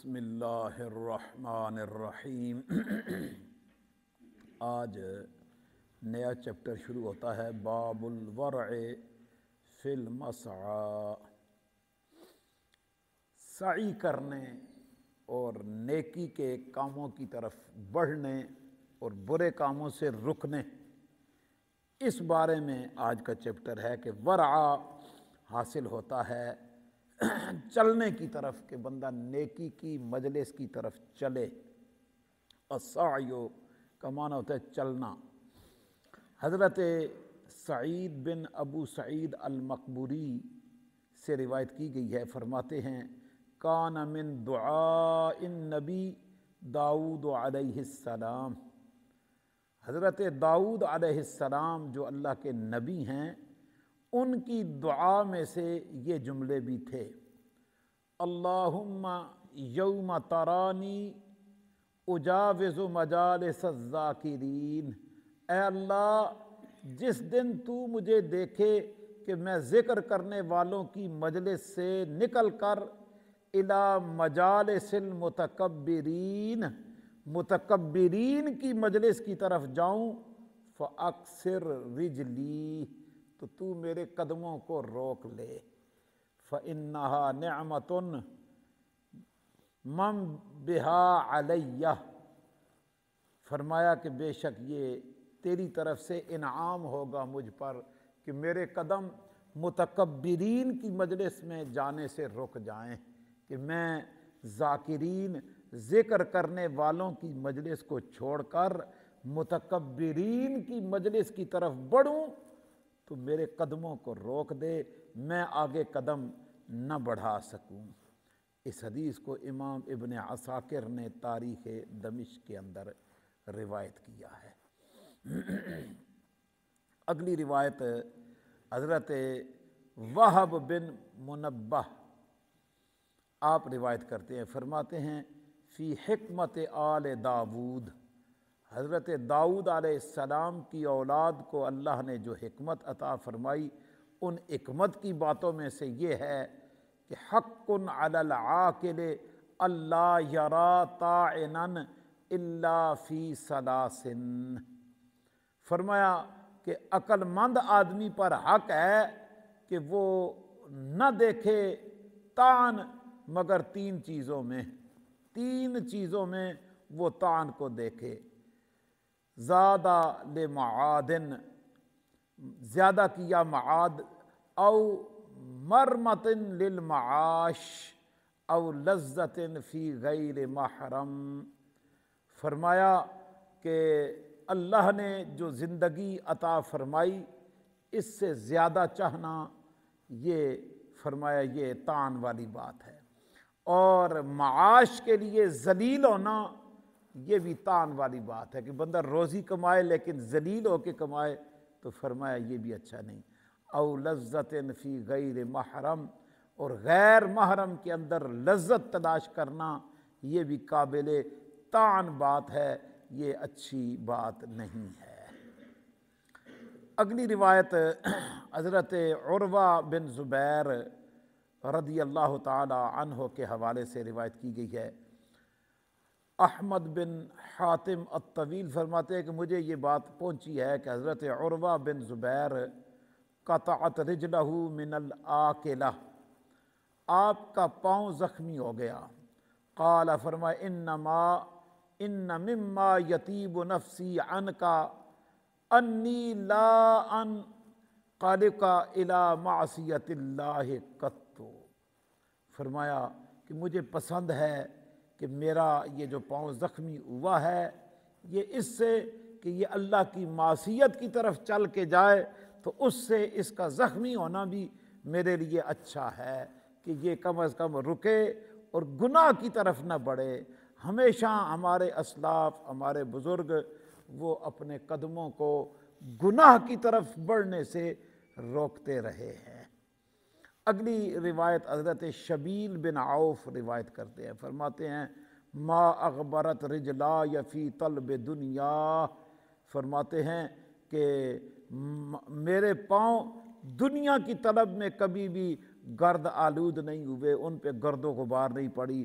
بسم اللہ الرحمن الرحیم۔ آج نیا چیپٹر شروع ہوتا ہے، باب الورع فی المسعی، سعی کرنے اور نیکی کے کاموں کی طرف بڑھنے اور برے کاموں سے رکنے، اس بارے میں آج کا چیپٹر ہے کہ ورع حاصل ہوتا ہے چلنے کی طرف، کہ بندہ نیکی کی مجلس کی طرف چلے۔ السعی کا معنی ہوتا ہے چلنا۔ حضرت سعید بن ابو سعید المقبوری سے روایت کی گئی ہے، فرماتے ہیں کان من دعاء النبی داؤد علیہ السلام، حضرت داؤد علیہ السلام جو اللہ کے نبی ہیں، ان کی دعا میں سے یہ جملے بھی تھے، اللہم یوم ترانی اجاوز مجالس الذاکرین، اے اللہ جس دن تو مجھے دیکھے کہ میں ذکر کرنے والوں کی مجلس سے نکل کر الی مجالس المتکبرین، متکبرین کی مجلس کی طرف جاؤں، فاکثر رجلی، تو میرے قدموں کو روک لے، فإنہا نعمۃ من بہا علیہ، فرمایا کہ بے شک یہ تیری طرف سے انعام ہوگا مجھ پر کہ میرے قدم متکبرین کی مجلس میں جانے سے رک جائیں، کہ میں ذاکرین ذکر کرنے والوں کی مجلس کو چھوڑ کر متکبرین کی مجلس کی طرف بڑھوں تو میرے قدموں کو روک دے، میں آگے قدم نہ بڑھا سکوں۔ اس حدیث کو امام ابن عساکر نے تاریخ دمشق کے اندر روایت کیا ہے۔ اگلی روایت حضرت وہب بن منبہ آپ روایت کرتے ہیں، فرماتے ہیں فی حکمت آل داود، حضرت داؤد علیہ السلام کی اولاد کو اللہ نے جو حکمت عطا فرمائی، ان حکمت کی باتوں میں سے یہ ہے کہ حق علی العاقل اللہ یرا طاعنا الا فی ثلاث، فرمایا کہ عقل مند آدمی پر حق ہے کہ وہ نہ دیکھے طعن مگر تین چیزوں میں وہ طعن کو دیکھے، زادہ لمعادن، زیادہ کیا معاد، او مرمت للمعاش، او لذت فی غیر محرم، فرمایا کہ اللہ نے جو زندگی عطا فرمائی اس سے زیادہ چاہنا، یہ فرمایا یہ طعن والی بات ہے، اور معاش کے لیے ذلیل ہونا یہ بھی طعن والی بات ہے، کہ بندہ روزی کمائے لیکن ذلیل ہو کے کمائے، تو فرمایا یہ بھی اچھا نہیں، او لذت فی غیر محرم، اور غیر محرم کے اندر لذت تلاش کرنا یہ بھی قابل طعن بات ہے، یہ اچھی بات نہیں ہے۔ اگلی روایت حضرت عروہ بن زبیر رضی اللہ تعالی عنہ کے حوالے سے روایت کی گئی ہے۔ احمد بن حاتم الطویل فرماتے ہیں کہ مجھے یہ بات پہنچی ہے کہ حضرت عروہ بن زبیر قطعت رجلہ من الآکلہ، آپ کا پاؤں زخمی ہو گیا، قال فرمایا ان مما یطیب نفسی عنک انی لا انقلق الی معصیت اللہ قط، فرمایا کہ مجھے پسند ہے کہ میرا یہ جو پاؤں زخمی ہوا ہے یہ اس سے کہ یہ اللہ کی معصیت کی طرف چل کے جائے، تو اس سے اس کا زخمی ہونا بھی میرے لیے اچھا ہے کہ یہ کم از کم رکے اور گناہ کی طرف نہ بڑھے۔ ہمیشہ ہمارے اسلاف، ہمارے بزرگ، وہ اپنے قدموں کو گناہ کی طرف بڑھنے سے روکتے رہے ہیں۔ اگلی روایت حضرت شبیل بن عوف روایت کرتے ہیں، فرماتے ہیں ما اغبرت رجلائی فی طلب دنیا، فرماتے ہیں کہ میرے پاؤں دنیا کی طلب میں کبھی بھی گرد آلود نہیں ہوئے، ان پہ گرد و غبار نہیں پڑی،